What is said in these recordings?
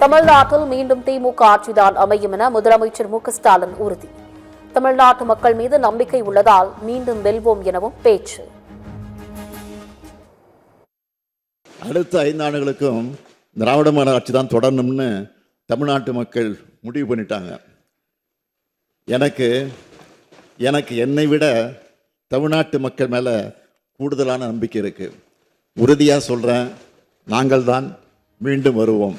தமிழ்நாட்டில் மீண்டும் திமுக ஆட்சிதான் அமையும் என முதலமைச்சர் மு.க.ஸ்டாலின் உறுதி. தமிழ்நாட்டு மக்கள் மீது நம்பிக்கை உள்ளதால் மீண்டும் வெல்வோம் எனவும் பேச்சு. அடுத்த 5 ஆண்டுகளுக்கும் திராவிட மாடல் ஆட்சி தான் தொடரணும்னு தமிழ்நாட்டு மக்கள் முடிவு பண்ணிட்டாங்க. எனக்கு என்னை விட தமிழ்நாட்டு மக்கள் மேலே கூடுதலான நம்பிக்கை இருக்கு. உறுதியாக சொல்கிறேன், நாங்கள் தான் மீண்டும் வருவோம்.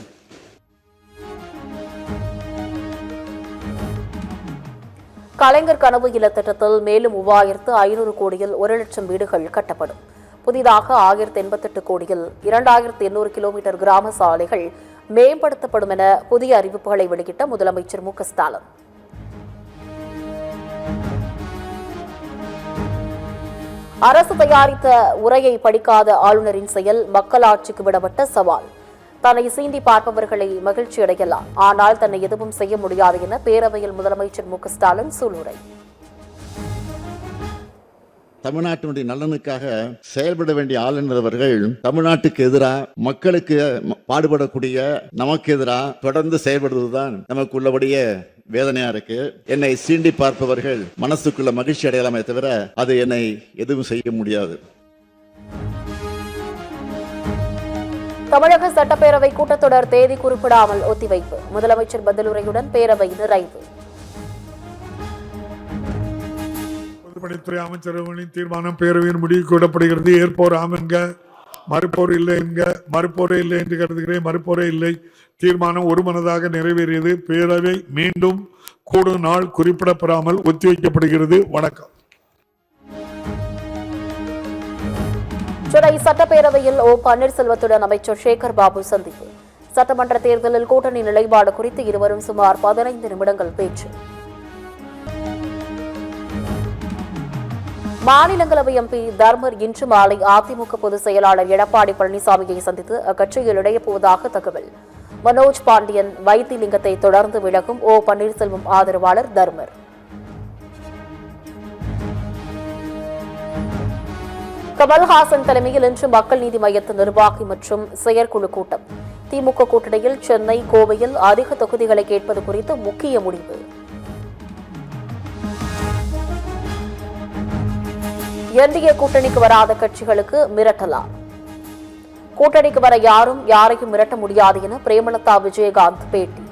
கலைஞர் கனவு இல்ல திட்டத்தில் மேலும் 3500 கோடியில் 1 லட்சம் வீடுகள் கட்டப்படும். புதிதாக 1088 கோடியில் 2800 கிலோமீட்டர் கிராம சாலைகள் மேம்படுத்தப்படும் என புதிய அறிவிப்புகளை வெளியிட்ட முதலமைச்சர் மு.க.ஸ்டாலின். அரசு தயாரித்த உரையை படிக்காத ஆளுநரின் செயல் மக்களாட்சிக்கு விடப்பட்ட சவால். தன்னை சீண்டி பார்ப்பவர்களை மகிழ்ச்சி அடையலாம், ஆனால் தன்னை எதுவும் செய்ய முடியாது என பேரவையில் முதலமைச்சர் மு.க.ஸ்டாலின் சூளுரை. தமிழ்நாட்டினுடைய நலனுக்காக செயல்பட வேண்டிய ஆளுநர் அவர்கள் தமிழ்நாட்டுக்கு எதிராக, மக்களுக்கு பாடுபடக்கூடிய நமக்கு எதிராக தொடர்ந்து செயல்படுவதுதான் நமக்கு உள்ளபடியே வேதனையா இருக்கு. என்னை சீண்டி பார்ப்பவர்கள் மனசுக்குள்ள மகிழ்ச்சி அடையலாமே தவிர அது என்னை எதுவும் செய்ய முடியாது. தமிழக சட்டப்பேரவை கூட்டத்தொடர் தேதி குறிப்பிடாமல் ஒத்திவைப்பு. முதலமைச்சர் பதிலுரையுடன் பேரவை நிறைவு. பொதுப்பணித்துறை அமைச்சரவையின் தீர்மானம் பேரவையின் முடிவுக்கு விடப்படுகிறது. ஏற்போர் ஆம் என்க, மறுப்போர் இல்லை என்க. மறுப்போரே இல்லை என்று கருதுகிறேன். மறுப்போரே இல்லை. தீர்மானம் ஒருமனதாக நிறைவேறியது. பேரவை மீண்டும் கூடும் நாள் குறிப்பிடப்படாமல் ஒத்திவைக்கப்படுகிறது. வணக்கம். சென்னை சட்டப்பேரவையில் ஓ பன்னீர்செல்வத்துடன் அமைச்சர் சேகர் பாபு சந்திப்பு. சட்டமன்ற தேர்தலில் கூட்டணி நிலைப்பாடு குறித்து இருவரும் சுமார் 15 நிமிடங்கள் பேச்சு. மாநிலங்களவை எம்பி தர்மர் இன்று மாலை அதிமுக பொதுச் செயலாளர் எடப்பாடி பழனிசாமியை சந்தித்து அக்கட்சியில் இணையப் போவதாக தகவல். மனோஜ் பாண்டியன் வைத்திலிங்கத்தை தொடர்ந்து விலகும் ஓ பன்னீர்செல்வம் ஆதரவாளர் தர்மர். கமல்ஹாசன் தலைமையில் இன்று மக்கள் நீதி மய்யத்தின் நிர்வாகி மற்றும் செயற்குழு கூட்டம். திமுக கூட்டணியில் சென்னை, கோவையில் அதிக தொகுதிகளை கேட்பது குறித்து முக்கிய முடிவு. என்டிஏ கூட்டணிக்கு வராத கட்சிகளுக்கு மிரட்டலா? கூட்டணிக்கு வர யாரும் யாரையும் மிரட்ட முடியாது என பிரேமலதா விஜயகாந்த் பேட்டி.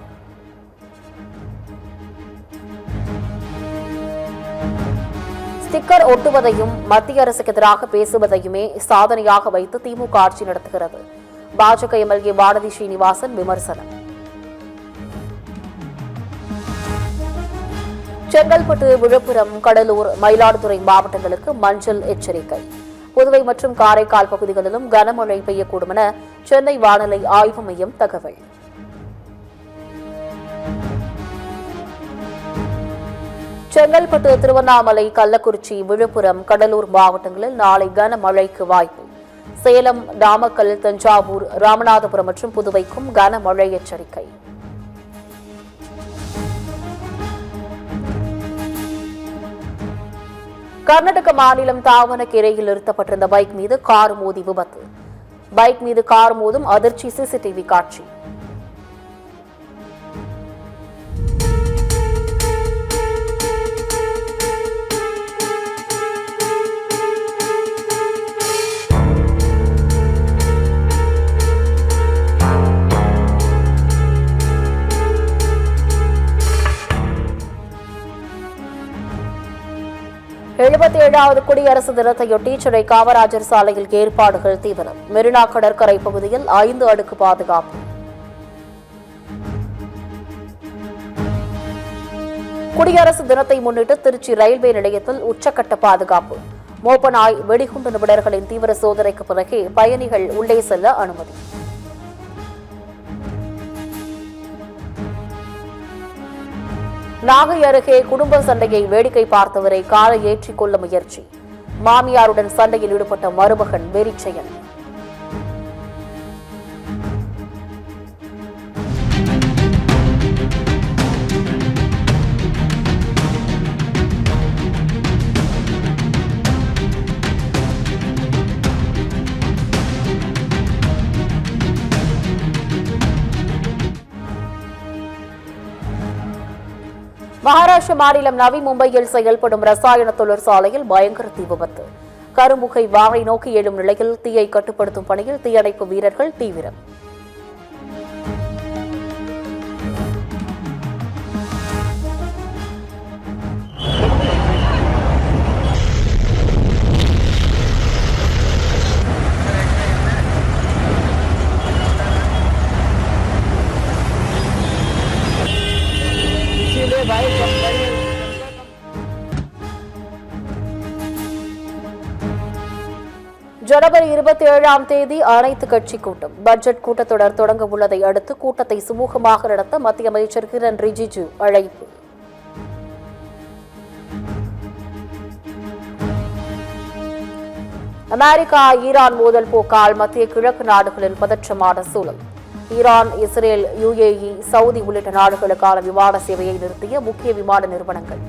ஸ்டிக்கர் ஒட்டுவதையும் மத்திய அரசுக்கு எதிராக பேசுவதையுமே சாதனையாக வைத்து திமுக ஆட்சி நடத்துகிறது. பாஜக எம்எல்ஏ வானதி ஸ்ரீனிவாசன் விமர்சனம். செங்கல்பட்டு, விழுப்புரம், கடலூர், மயிலாடுதுறை மாவட்டங்களுக்கு மஞ்சள் எச்சரிக்கை. புதுவை மற்றும் காரைக்கால் பகுதிகளிலும் கனமழை பெய்யக்கூடும் என சென்னை வானிலை ஆய்வு மையம் தகவல். செங்கல்பட்டு, திருவண்ணாமலை, கள்ளக்குறிச்சி, விழுப்புரம், கடலூர் மாவட்டங்களில் நாளை கனமழைக்கு வாய்ப்பு. சேலம், நாமக்கல், தஞ்சாவூர், ராமநாதபுரம் மற்றும் புதுவைக்கும் கனமழை எச்சரிக்கை. கர்நாடக மாநிலம் தாவணகேரையில் நிறுத்தப்பட்டிருந்த பைக் மீது கார் மோதி விபத்து. பைக் மீது கார் மோதும் அதிர்ச்சி சிசிடிவி காட்சி. எழுபத்தி குடியரசு தினத்தையொட்டி சென்னை காமராஜர் சாலையில் ஏற்பாடுகள் தீவிரம். மெரினா கடற்கரை பகுதியில் 5 அடுக்கு பாதுகாப்பு. குடியரசு தினத்தை முன்னிட்டு திருச்சி ரயில்வே நிலையத்தில் உச்சக்கட்ட பாதுகாப்பு. மோப்பநாய், வெடிகுண்டு நிபுணர்களின் தீவிர சோதனைக்கு பிறகே பயணிகள் உள்ளே செல்ல அனுமதி. நாகை அருகே குடும்ப சண்டையை வேடிக்கை பார்த்தவரை காரை ஏற்றிக் கொள்ள முயற்சி. மாமியாருடன் சண்டையில் ஈடுபட்ட மருமகன் வெறிச்செயல். மகாராஷ்டிர மாநிலம் நவி மும்பையில் செயல்படும் ரசாயன தொழிற்சாலையில் பயங்கர தீ விபத்து. கரும்புகை வாகை நோக்கி எழும் நிலையில் தீயை கட்டுப்படுத்தும் பணியில் தீயணைப்பு வீரர்கள் தீவிரம். ஜனவரி 27ஆம் தேதி அனைத்து கட்சி கூட்டம். பட்ஜெட் கூட்டத்தொடர் தொடங்க உள்ளதை அடுத்து கூட்டத்தை சுமூகமாக நடத்த மத்திய அமைச்சர் கிரண் ரிஜிஜு அழைப்பு. அமெரிக்கா ஈரான் மோதல் போக்கால் மத்திய கிழக்கு நாடுகளில் பதற்றமான சூழல். ஈரான், இஸ்ரேல், UAE, சவுதி உள்ளிட்ட நாடுகளுக்கான விமான சேவையை நிறுத்திய முக்கிய விமான நிறுவனங்கள்.